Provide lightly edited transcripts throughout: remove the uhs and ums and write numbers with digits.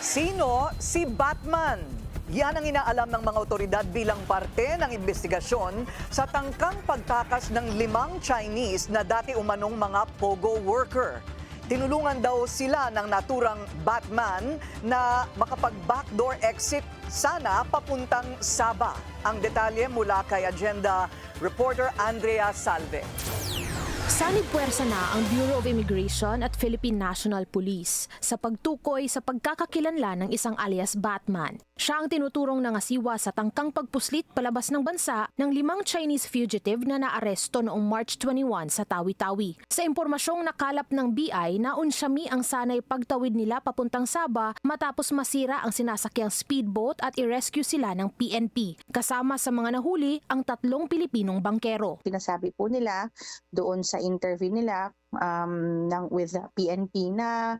Sino si Batman? Yan ang inaalam ng mga otoridad bilang parte ng investigasyon sa tangkang pagtakas ng 5 Chinese na dati umanong mga pogo worker. Tinulungan daw sila ng naturang Batman na makapag-backdoor exit sana papuntang Sabah. Ang detalye mula kay Agenda reporter Andrea Salve. Sanib-puwersa na ang Bureau of Immigration at Philippine National Police sa pagtukoy sa pagkakakilanlan ng isang alias Batman. Siya ang tinuturong nangasiwa sa tangkang pagpuslit palabas ng bansa ng 5 Chinese fugitive na naaresto noong March 21 sa Tawi-Tawi. Sa impormasyong nakalap ng BI, naunsyami ang sanay pagtawid nila papuntang Sabah matapos masira ang sinasakyang speedboat at i-rescue sila ng PNP. Kasama sa mga nahuli ang 3 Pilipinong bangkero. Sinasabi po nila doon sa interview nila with PNP na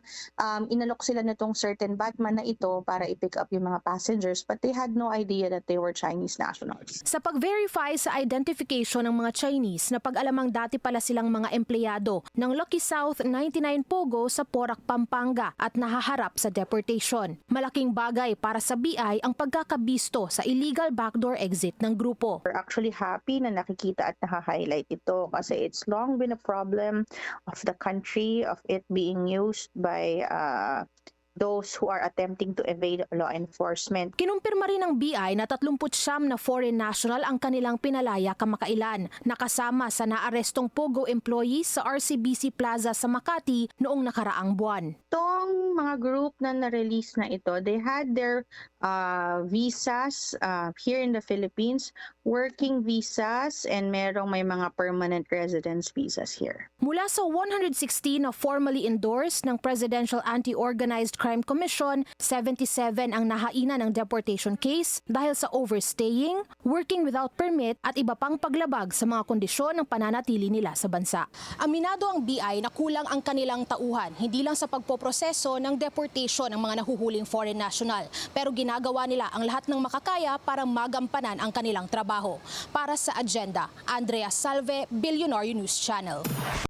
inalok sila nitong certain Batman na ito para i-pick up yung mga passengers, but they had no idea that they were Chinese nationals. Sa pag-verify sa identification ng mga Chinese na pag-alamang dati pala silang mga empleyado ng Lucky South 99 Pogo sa Porac, Pampanga at nahaharap sa deportation. Malaking bagay para sa BI ang pagkakabisto sa illegal backdoor exit ng grupo. We're actually happy na nakikita at naka-highlight ito kasi it's long been a problem of the country, of it being used by those who are attempting to evade law enforcement. Kinumpirma rin ng BI na 39 na foreign national ang kanilang pinalaya kamakailan, nakasama sa naarestong Pogo employees sa RCBC Plaza sa Makati noong nakaraang buwan. Itong mga group na na-release na ito, they had their visas here in the Philippines, working visas, and may mga permanent residence visas here. Mula sa 116 na formally endorsed ng Presidential Anti-Organized Crime Commission, 77 ang nahainan ng deportation case dahil sa overstaying, working without permit at iba pang paglabag sa mga kondisyon ng pananatili nila sa bansa. Aminado ang BI na kulang ang kanilang tauhan, hindi lang sa pagpoproseso ng deportation ng mga nahuhuling foreign national, pero ginagawa nila ang lahat ng makakaya para magampanan ang kanilang trabaho. Para sa Agenda, Andrea Salve, Billionaire News Channel.